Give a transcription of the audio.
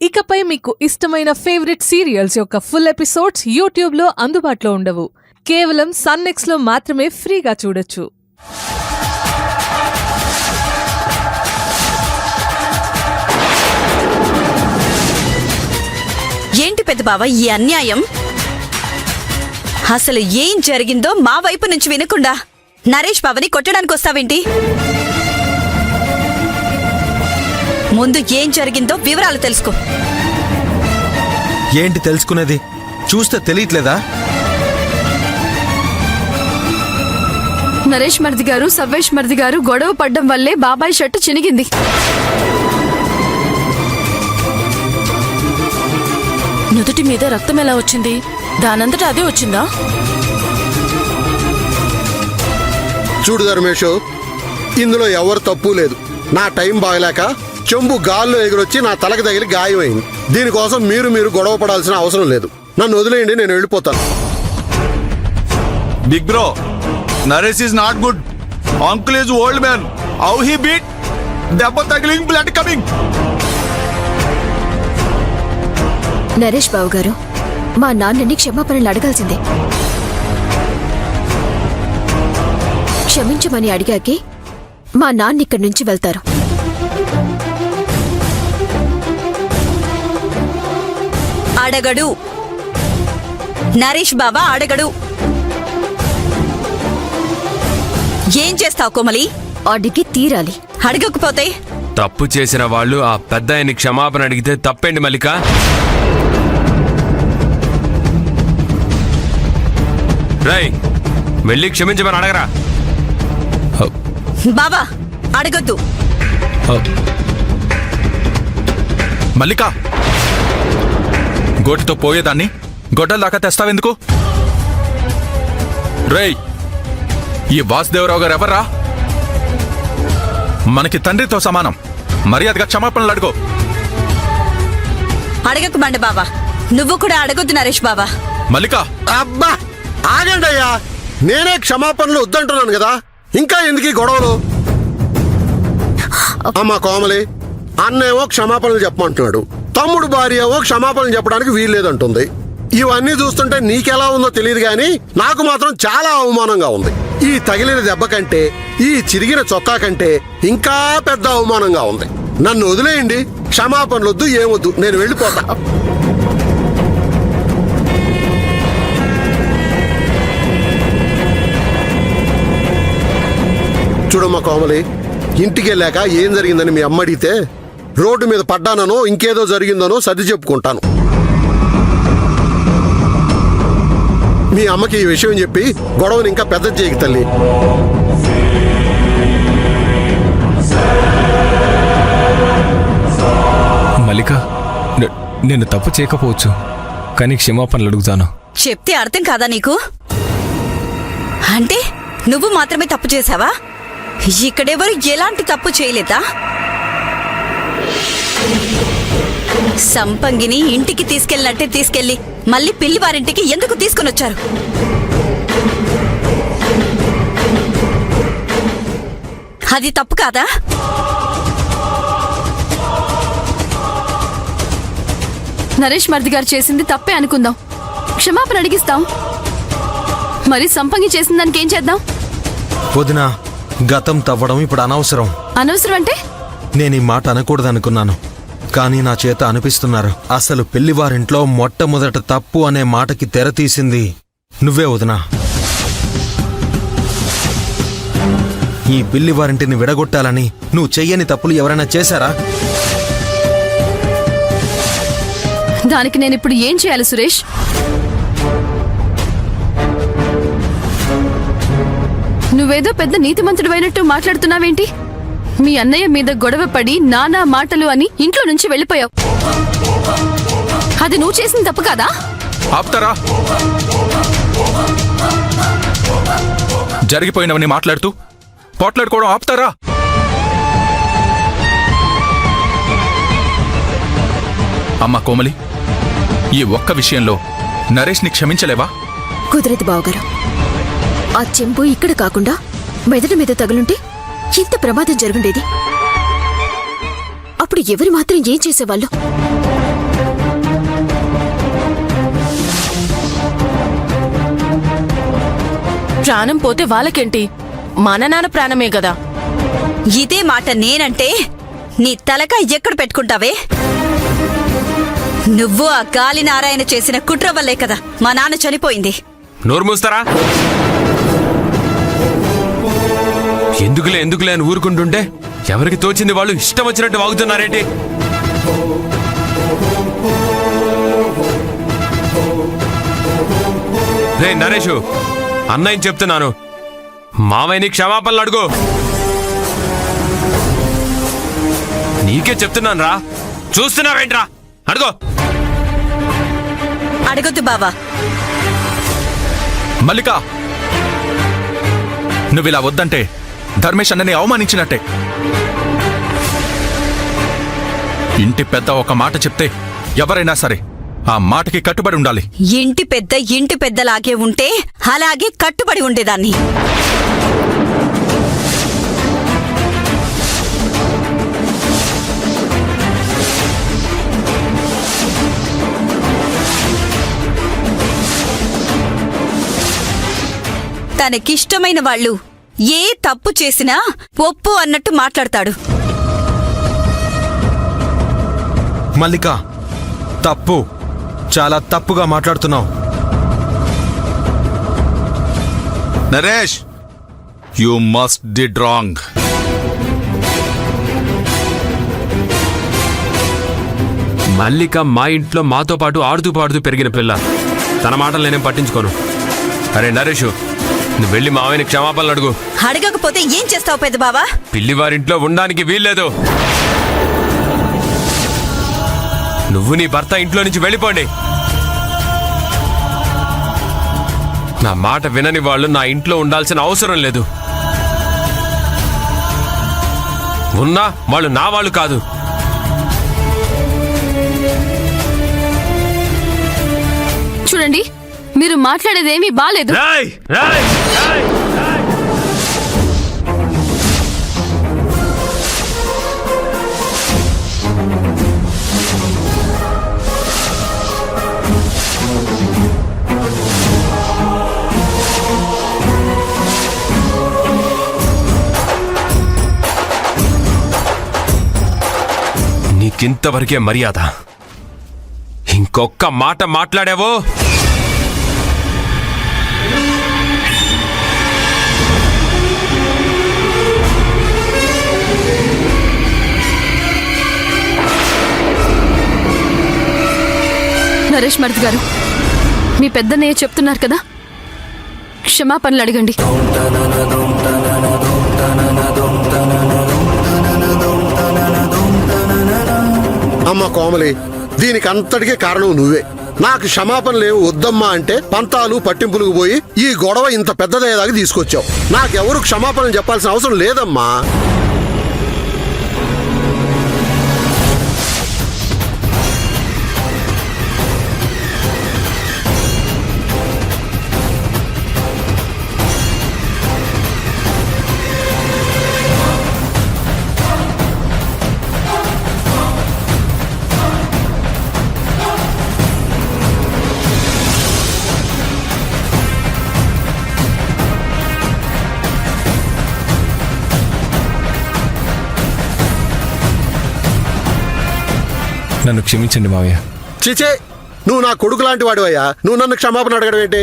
ఇకపై మీకు ఇష్టమైన ఫేవరెట్ సీరియల్స్ యొక్క ఫుల్ ఎపిసోడ్స్ యూట్యూబ్లో అందుబాటులో ఉండవు. కేవలం సన్నెక్స్లో మాత్రమే ఫ్రీగా చూడొచ్చు. ఏంటి పెద్ద బావ ఈ అన్యాయం? అసలు ఏం జరిగిందో మా వైపు నుంచి వినకుండా నరేష్ బావని కొట్టడానికి వస్తావేంటి? ముందు ఏం జరిగిందో వివరాలు తెలుసుకో. ఏంటి తెలుసుకునేది? చూస్తే తెలియట్లేదా? నరేష్ మర్ది గారు సవ్వేష్ మర్ది గారు గొడవ పడ్డం వల్లే బాబాయ్ షర్టు చినిగింది. నుదుటి మీద రక్తం ఎలా వచ్చింది? దానంతటా అదే వచ్చిందా? చూడు ధర్మేషు, ఇందులో ఎవరు తప్పు లేదు. నా టైం బాగలేక చెంబు గాల్లో ఎగురొచ్చి నా తలకు తగిలి గాయమైంది. దీనికోసం మీరు గొడవ పడాల్సిన అవసరం లేదు. నన్ను వదిలేయండి, నేను వెళ్ళిపోతాను. Big bro, Naresh is not good. Uncle is old man. How he beat? దెబ్బ తగిలింగ్, బ్లడ్ కమింగ్. నరేష్ బాబు గారు, మా నాన్నని క్షమాపణలు అడగాల్సిందే. క్షమించమని అడిగాకే మా నాన్న ఇక్కడి నుంచి వెళ్తారు. అడగడు. నరేష్ బాబా అడగడు. ఏం చేస్తావు కోమలి? అడిగి తీరాలి. అడగకపోతే? తప్పు చేసిన వాళ్ళు ఆ పెద్ద ఆయన్ని క్షమాపణ అడిగితే తప్పేంటి మల్లిక? రై, వెళ్ళి క్షమించమని అడగరా. బాబా అడగొద్దు. మల్లిక, గోటితో పోయేదాన్ని గొడ్డల దాకా తెస్తావెందుకు? రేయ్, ఈ వాసుదేవరావు గారు ఎవర్రా? మనకి తండ్రితో సమానం. మర్యాదగా క్షమాపణలు అడుగు. అడగకు బండ బాబా. నువ్వు కూడా అడగొద్దు నరేష్ బాబా. మల్లిక, అబ్బా ఆగండి అయ్యా, నేనే క్షమాపణలు వద్దంటున్నాను కదా, ఇంకా ఎందుకు ఈ గొడవలు? అమ్మా కోమలి, అన్నేమో క్షమాపణలు చెప్పమంటున్నాడు, తమ్ముడు భార్య ఏమో క్షమాపణలు చెప్పడానికి వీల్లేదంటుంది. ఇవన్నీ చూస్తుంటే నీకెలా ఉందో తెలియదు గాని నాకు మాత్రం చాలా అవమానంగా ఉంది. ఈ తగిలిన దెబ్బ కంటే, ఈ చిరిగిన చొక్కా కంటే ఇంకా పెద్ద అవమానంగా ఉంది. నన్ను వదిలేయండి, క్షమాపణలొద్దు, ఏమొద్దు, నేను వెళ్ళిపోతా. చూడమ్మా కోమలి, ఇంటికి వెళ్ళాక ఏం జరిగిందని మీ అమ్మ అడిగితే రోడ్డు మీద పడ్డానో ఇంకేదో జరిగిందనో సర్ది చెప్పుకుంటాను. మీ అమ్మకి ఈ విషయం చెప్పి గొడవని ఇంకా పెద్ద చేయకు తల్లి. మల్లిక, నేను తప్పు చేయకపోవచ్చు, కానీ క్షమాపణలు అడుగుతాను. చెప్తే అర్థం కాదా నీకు? అంటే నువ్వు మాత్రమే తప్పు చేశావా? ఇక్కడెవరు ఎలాంటి తప్పు చేయలేదా? సంపంగిని ఇంటికి తీసుకెళ్ళినట్టే తీసుకెళ్లి మళ్ళీ పిల్లివారింటికి ఎందుకు తీసుకుని వచ్చారు? అది తప్పు కాదా? నరేష్ మర్ది గారు చేసింది తప్పే అనుకుందాం, క్షమాపణ అడిగిస్తాం. మరి సంపంగి చేసిన దానికి ఏం చేద్దాం? వదినా, గతం తవ్వడం ఇప్పుడు అనవసరం. అనవసరం అంటే? నేను ఈ మాట అనకూడదనుకున్నాను, కానీ నా చేత అనిపిస్తున్నారు. అసలు పెళ్లివారింట్లో మొట్టమొదట తప్పు అనే మాటకి తెర తీసింది నువ్వే వదినా. ఈ పెళ్లివారింటిని విడగొట్టాలని నువ్వు చెయ్యని తప్పులు ఎవరైనా చేశారా? దానికి నేనిప్పుడు ఏం చేయాలి సురేష్? నువ్వేదో పెద్ద నీతిమంతుడు అయినట్టు మాట్లాడుతున్నావేంటి? మీ అన్నయ్య మీద గొడవ పడి నానా మాటలు అని ఇంట్లో నుంచి వెళ్ళిపోయావు. అది నువ్వు చేసిన తప్పు కాదా? ఆప్తారా? జరిగిపోయినవని మాట్లాడుతూ పోట్లాడుకోవడం ఆపుతారా? అమ్మా కోమలి, ఈ ఒక్క విషయంలో నరేష్ని క్షమించలేవా? కుదరదు బావగారు. ఆ చెంబు ఇక్కడ కాకుండా మెదడు మీద తగులుంటే ఇంత ప్రమాదం జరుగుండేది. అప్పుడు ఎవరు మాత్రం ఏం చేసేవాళ్ళు? ప్రాణం పోతే వాళ్ళకేంటి? మన నాన్న ప్రాణమే కదా. ఇదే మాట నేనంటే నీ తలక ఎక్కడ పెట్టుకుంటావే? నువ్వు ఆ గాలి నారాయణ చేసిన కుట్ర వల్లే కదా మా నాన్న చనిపోయింది. నోరు మూస్తారా? ఎందుకులే అని ఊరుకుంటుంటే ఎవరికి తోచింది వాళ్ళు ఇష్టం వచ్చినట్టు వాగుతున్నారేంటి? రే నరేషు, అన్నయ్య చెప్తున్నాను, మావయ్యని క్షమాపణలు అడుగు. నీకే చెప్తున్నాను రా, చూస్తున్నావేంట్రా? అడుగో. అడగొద్దు బావా. మల్లిక, నువ్విలా వద్దంటే ధర్మేష్ అన్నని అవమానించినట్టే. ఇంటి పెద్ద ఒక మాట చెప్తే ఎవరైనా సరే ఆ మాటకి కట్టుబడి ఉండాలి. ఇంటి పెద్దలాగే ఉంటే అలాగే కట్టుబడి ఉండేదాన్ని. తనకిష్టమైన వాళ్ళు ఏ తప్పు చేసినా ఒప్పు అన్నట్టు మాట్లాడతాడు. మల్లిక, తప్పు, చాలా తప్పుగా మాట్లాడుతున్నావు. Naresh, you must did wrong. Mallika మా ఇంట్లో మాతో పాటు ఆడుతూ పాడుతూ పెరిగిన పిల్ల. తన మాటలు నేనేం పట్టించుకోను. అరే నరేషు, నువ్వు వెళ్ళి మావయ్యని క్షమాపణలు అడుగు. అడగకపోతే ఏం చేస్తావు పెద్ద బావా? పిల్లివారింట్లో ఉండడానికి వీల్లేదు. నువ్వు నీ భర్త ఇంట్లో నుంచి వెళ్ళిపోండి. నా మాట వినని వాళ్ళు నా ఇంట్లో ఉండాల్సిన అవసరం లేదు. ఉన్నా వాళ్ళు నా వాళ్ళు కాదు. చూడండి, మీరు మాట్లాడేదేమీ బాలేదు. రాయ్ రాయ్ రాయ్ రాయ్. నీకింతవరకే మర్యాద. ఇంకొక్క మాట మాట్లాడావో నరేష్ మర్ది గారు, మీ పెద్దన్నయ్య చెప్తున్నారు కదా, క్షమాపణలు అడగండి. అమ్మ కోమలి, దీనికి అంతటికీ కారణం నువ్వే. నాకు క్షమాపణ లేవు వద్దమ్మా అంటే పంతాలు పట్టింపులకు పోయి ఈ గొడవ ఇంత పెద్దదయ్యేదాకా తీసుకొచ్చావు. నాకెవరు క్షమాపణ చెప్పాల్సిన అవసరం లేదమ్మా. నన్ను క్షమించండి మావయ్య. చిచే, నువ్వు నా కొడుకు లాంటి వాడివయ్యా. నువ్వు నన్ను క్షమాపణ అడగడం ఏంటి?